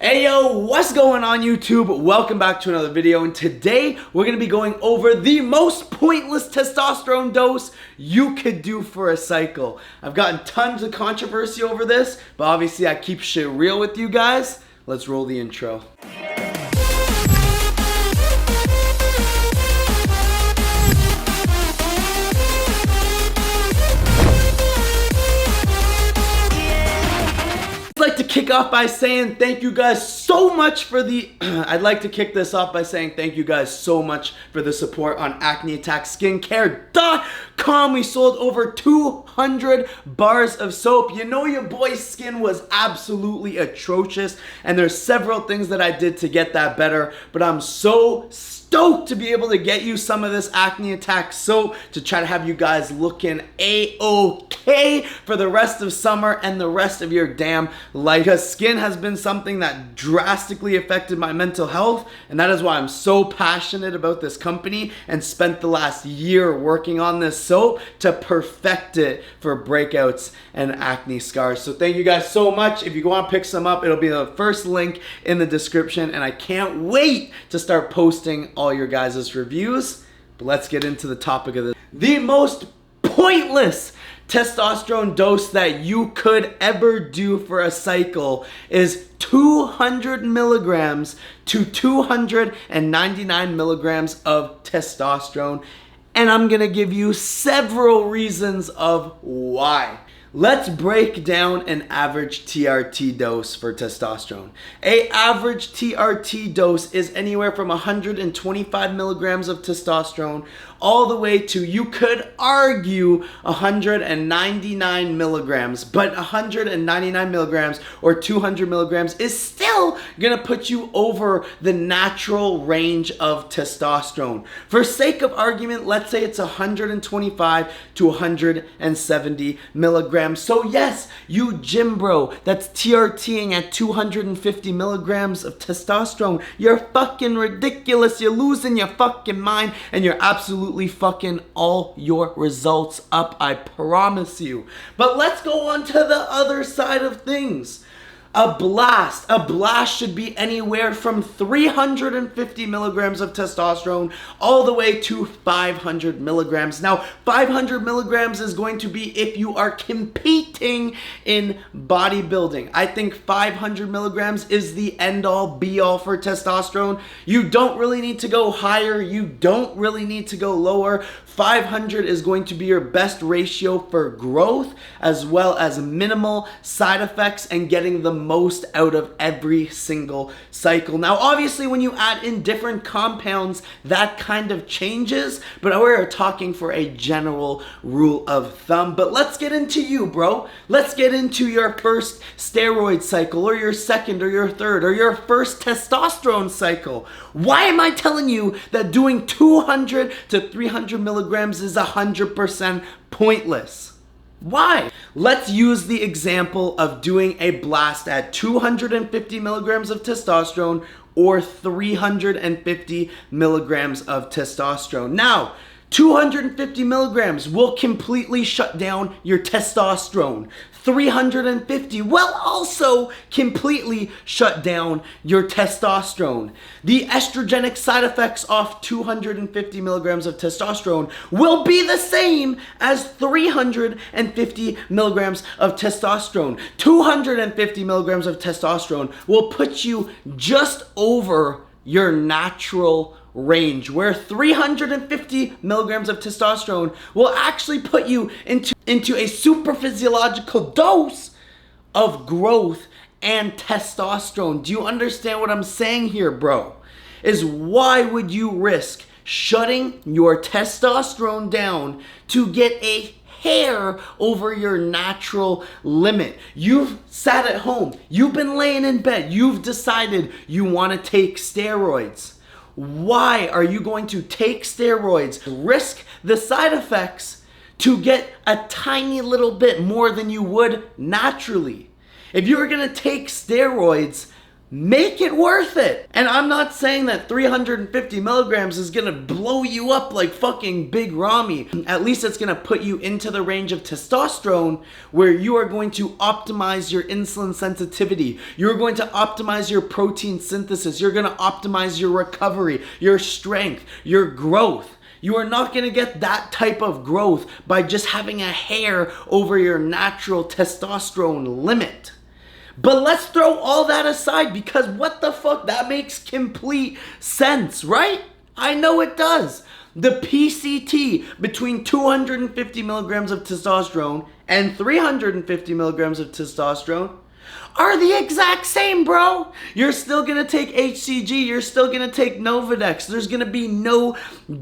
Hey yo, what's going on YouTube? Welcome back to another video, and today we're going to be going over the most pointless testosterone dose you could do for a cycle. I've gotten tons of controversy over this, but obviously I keep shit real with you guys. Let's roll the intro. I'd like to kick off by saying thank you guys so much for the I'd like to kick this off by saying thank you guys so much for the support on acneattackskincare.com. We sold over 200 bars of soap. You know your boy's skin was absolutely atrocious, and there's several things that I did to get that better, but I'm so stoked to be able to get you some of this Acne Attack soap to try to have you guys looking a-okay for the rest of summer and the rest of your damn life. Because skin has been something that drastically affected my mental health, and that is why I'm so passionate about this company and spent the last year working on this soap to perfect it for breakouts and acne scars. So thank you guys so much. If you want to pick some up, it'll be the first link in the description, and I can't wait to start posting all your guys' reviews. But let's get into the topic of this. The most pointless testosterone dose that you could ever do for a cycle is 200 milligrams to 299 milligrams of testosterone, and I'm gonna give you several reasons of why. Let's break down an average TRT dose for testosterone. An average TRT dose is anywhere from 125 milligrams of testosterone all the way to, you could argue, 199 milligrams. But 199 milligrams or 200 milligrams is still gonna put you over the natural range of testosterone. For sake of argument, let's say it's 125 to 170 milligrams. So yes, you gym bro that's TRTing at 250 milligrams of testosterone, you're fucking ridiculous. You're losing your fucking mind, and you're absolutely fucking all your results up, I promise you. But let's go on to the other side of things. A blast should be anywhere from 350 milligrams of testosterone all the way to 500 milligrams. Now, 500 milligrams is going to be if you are competing in bodybuilding. I think 500 milligrams is the end-all, be-all for testosterone. You don't really need to go higher. You don't really need to go lower. 500 is going to be your best ratio for growth, as well as minimal side effects and getting the most out of every single cycle. Now, obviously, when you add in different compounds, that kind of changes, but we're talking for a general rule of thumb. But let's get into you, bro. Let's get into your first steroid cycle, or your second, or your third, or your first testosterone cycle. Why am I telling you that doing 200 to 300 milligrams is 100% pointless? Why? Let's use the example of doing a blast at 250 milligrams of testosterone or 350 milligrams of testosterone. Now, 250 milligrams will completely shut down your testosterone. 350 will also completely shut down your testosterone. The estrogenic side effects off 250 milligrams of testosterone will be the same as 350 milligrams of testosterone. 250 milligrams of testosterone will put you just over your natural range, where 350 milligrams of testosterone will actually put you into a super physiological dose of growth and testosterone. Do you understand what I'm saying here, bro? Is why would you risk shutting your testosterone down to get a hair over your natural limit? You've sat at home, you've been laying in bed, you've decided you want to take steroids. Why are you going to take steroids, risk the side effects to get a tiny little bit more than you would naturally? If you were going to take steroids, make it worth it. And I'm not saying that 350 milligrams is gonna blow you up like fucking Big Ramy. At least it's gonna put you into the range of testosterone where you are going to optimize your insulin sensitivity. You're going to optimize your protein synthesis. You're gonna optimize your recovery, your strength, your growth. You are not gonna get that type of growth by just having a hair over your natural testosterone limit. But let's throw all that aside, because what the fuck, that makes complete sense, right? I know it does. The PCT between 250 milligrams of testosterone and 350 milligrams of testosterone are the exact same, bro. You're still gonna take HCG, you're still gonna take Novadex. There's gonna be no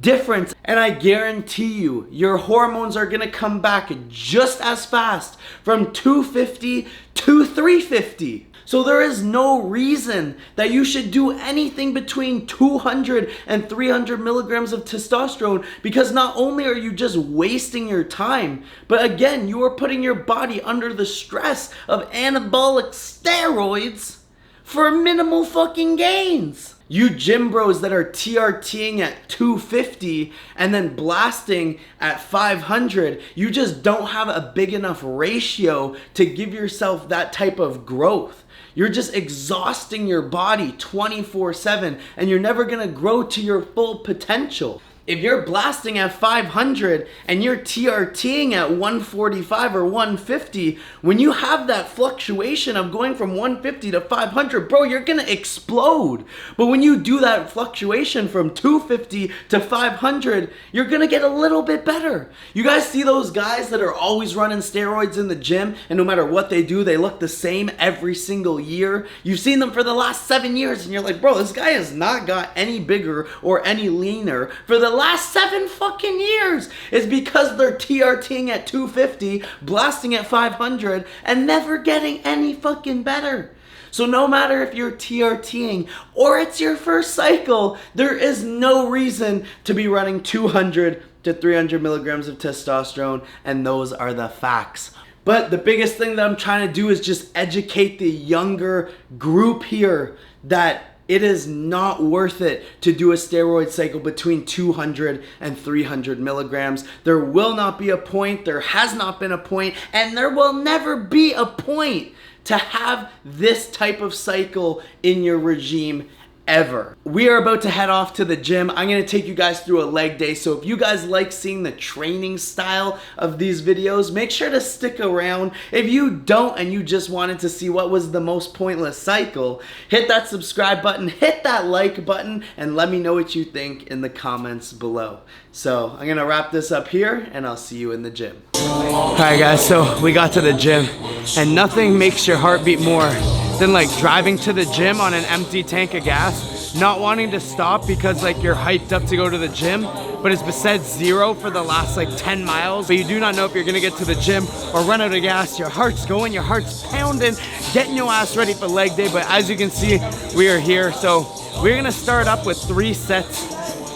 difference. And I guarantee you, your hormones are gonna come back just as fast from 250 to 350. So there is no reason that you should do anything between 200 and 300 milligrams of testosterone, because not only are you just wasting your time, but again, you are putting your body under the stress of anabolic steroids for minimal fucking gains. You gym bros that are TRTing at 250 and then blasting at 500, you just don't have a big enough ratio to give yourself that type of growth. You're just exhausting your body 24/7, and you're never gonna grow to your full potential. If you're blasting at 500 and you're TRTing at 145 or 150, when you have that fluctuation of going from 150 to 500, bro, you're gonna explode. But when you do that fluctuation from 250 to 500, you're gonna get a little bit better. You guys see those guys that are always running steroids in the gym, and no matter what they do, they look the same every single year? You've seen them for the last 7 years, and you're like, bro, this guy has not got any bigger or any leaner for the last 7 fucking years. Is because they're TRTing at 250, blasting at 500, and never getting any fucking better. So no matter if you're TRTing or it's your first cycle, there is no reason to be running 200 to 300 milligrams of testosterone, and those are the facts. But the biggest thing that I'm trying to do is just educate the younger group here that it is not worth it to do a steroid cycle between 200 and 300 milligrams. There will not be a point, there has not been a point, and there will never be a point to have this type of cycle in your regime ever. We are about to head off to the gym. I'm gonna take you guys through a leg day. So if you guys like seeing the training style of these videos, make sure to stick around. If you don't and you just wanted to see what was the most pointless cycle, hit that subscribe button, hit that like button, and let me know what you think in the comments below. So I'm gonna wrap this up here, and I'll see you in the gym. Alright guys, so we got to the gym, and nothing makes your heart beat more than like driving to the gym on an empty tank of gas, not wanting to stop because like you're hyped up to go to the gym, but it's said 0 for the last like 10 miles, but you do not know if you're gonna get to the gym or run out of gas. Your heart's going, your heart's pounding, getting your ass ready for leg day. But as you can see, we are here. So we're gonna start up with 3 sets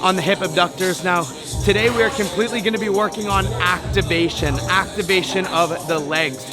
on the hip abductors. Now, today we are completely gonna be working on activation of the legs.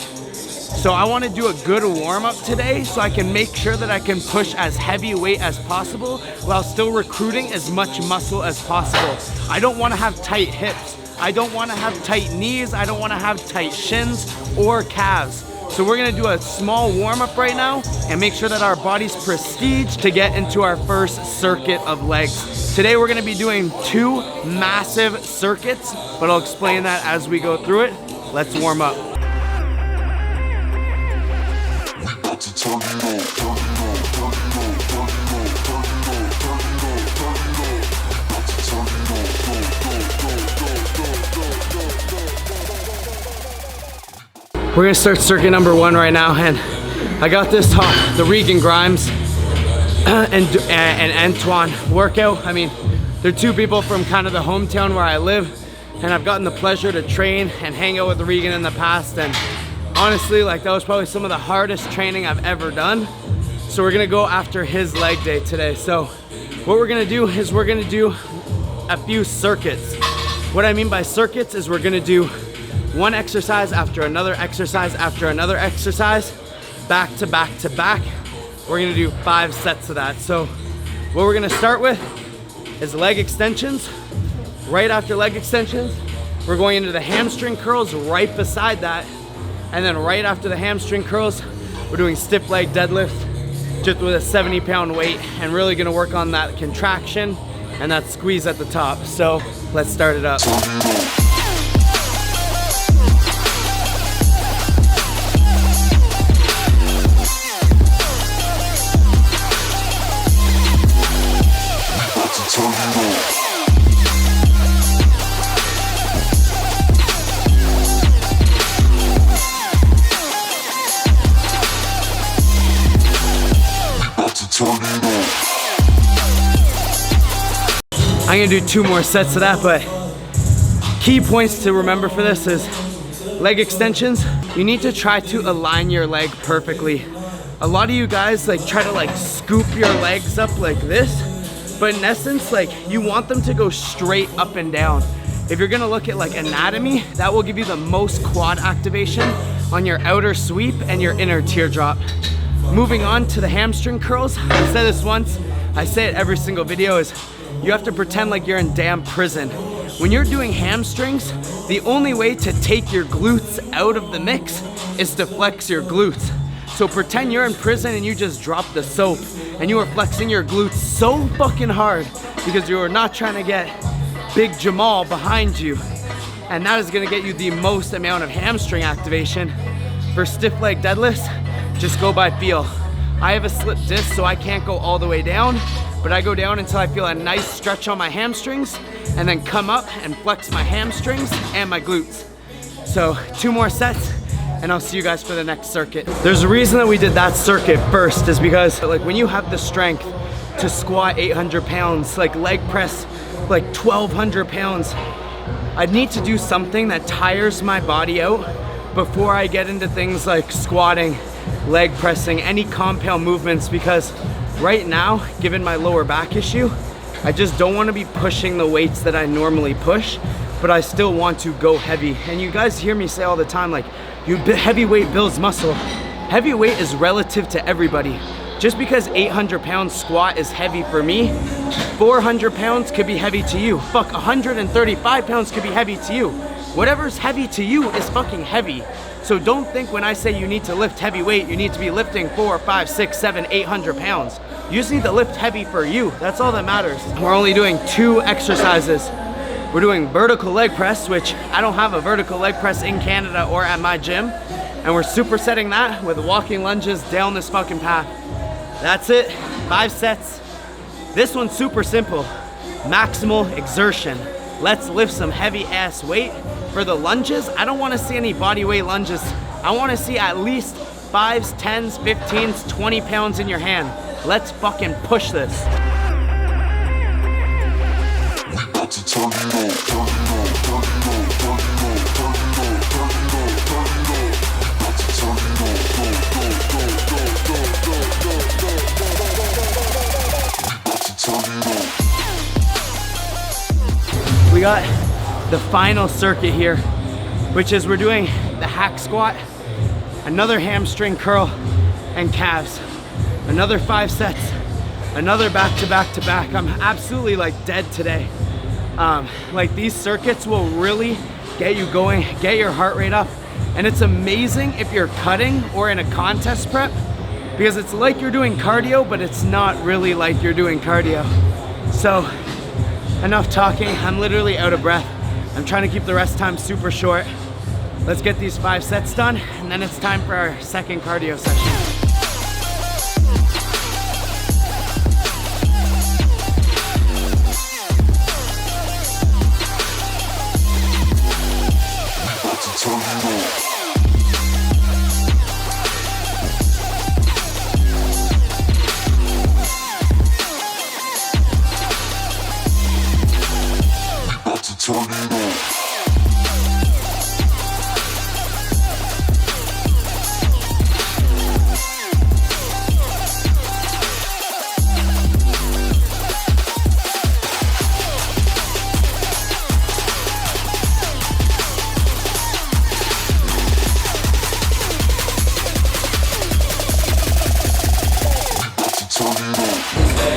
So I want to do a good warm-up today so I can make sure that I can push as heavy weight as possible while still recruiting as much muscle as possible. I don't want to have tight hips. I don't want to have tight knees. I don't want to have tight shins or calves. So we're going to do a small warm-up right now and make sure that our body's prestige to get into our first circuit of legs. Today we're going to be doing 2 massive circuits, but I'll explain that as we go through it. Let's warm up. We're gonna start circuit number 1 right now, and I got this top, the Regan Grimes and Antoine workout. I mean, they're 2 people from kind of the hometown where I live, and I've gotten the pleasure to train and hang out with Regan in the past, and honestly, like, that was probably some of the hardest training I've ever done. So we're gonna go after his leg day today. So what we're gonna do is we're gonna do a few circuits. What I mean by circuits is we're gonna do 1 exercise after another exercise after another exercise, back to back to back, we're gonna do 5 sets of that. So what we're gonna start with is leg extensions. Right after leg extensions, we're going into the hamstring curls right beside that. And then right after the hamstring curls, we're doing stiff leg deadlift just with a 70-pound weight and really gonna work on that contraction and that squeeze at the top. So let's start it up. I'm gonna do 2 more sets of that, but key points to remember for this is leg extensions. You need to try to align your leg perfectly. A lot of you guys like try to like scoop your legs up like this, but in essence, like you want them to go straight up and down. If you're gonna look at like anatomy, that will give you the most quad activation on your outer sweep and your inner teardrop. Moving on to the hamstring curls, I said this once, I say it every single video, is you have to pretend like you're in damn prison. When you're doing hamstrings, the only way to take your glutes out of the mix is to flex your glutes. So pretend you're in prison and you just dropped the soap and you are flexing your glutes so fucking hard because you are not trying to get big Jamal behind you. And that is gonna get you the most amount of hamstring activation. For stiff leg deadlifts, just go by feel. I have a slip disc, so I can't go all the way down, but I go down until I feel a nice stretch on my hamstrings and then come up and flex my hamstrings and my glutes. So 2 more sets and I'll see you guys for the next circuit. There's a reason that we did that circuit first is because like when you have the strength to squat 800 pounds, like leg press like 1,200 pounds, I'd need to do something that tires my body out before I get into things like squatting, leg pressing, any compound movements, because right now, given my lower back issue, I just don't want to be pushing the weights that I normally push, but I still want to go heavy. And you guys hear me say all the time, like, heavyweight builds muscle. Heavyweight is relative to everybody. Just because 800 pounds squat is heavy for me, 400 pounds could be heavy to you. Fuck, 135 pounds could be heavy to you. Whatever's heavy to you is fucking heavy. So don't think when I say you need to lift heavy weight, you need to be lifting 4, 5, 6, 7, 800 pounds. You just need to lift heavy for you. That's all that matters. We're only doing 2 exercises. We're doing vertical leg press, which I don't have a vertical leg press in Canada or at my gym. And we're supersetting that with walking lunges down this fucking path. That's it, 5 sets. This one's super simple. Maximal exertion. Let's lift some heavy ass weight. For the lunges, I don't want to see any body weight lunges. I want to see at least 5s, 10s, 15s, 20 pounds in your hand. Let's fucking push this. We got the final circuit here, which is we're doing the hack squat, another hamstring curl and calves, another 5 sets, another back to back to back. I'm absolutely like dead today. Like these circuits will really get you going, get your heart rate up. And it's amazing if you're cutting or in a contest prep, because it's like you're doing cardio, but it's not really like you're doing cardio. So enough talking, I'm literally out of breath. I'm trying to keep the rest time super short. Let's get these 5 sets done, and then it's time for our second cardio session.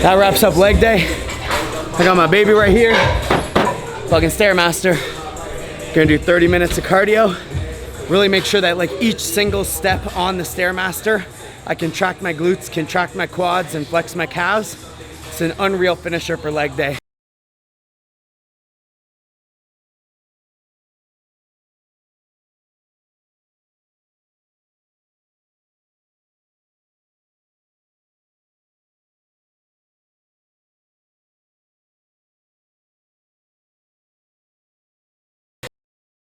That wraps up leg day. I got my baby right here. Fucking Stairmaster. Gonna do 30 minutes of cardio. Really make sure that like each single step on the Stairmaster, I contract my glutes, contract my quads, and flex my calves. It's an unreal finisher for leg day.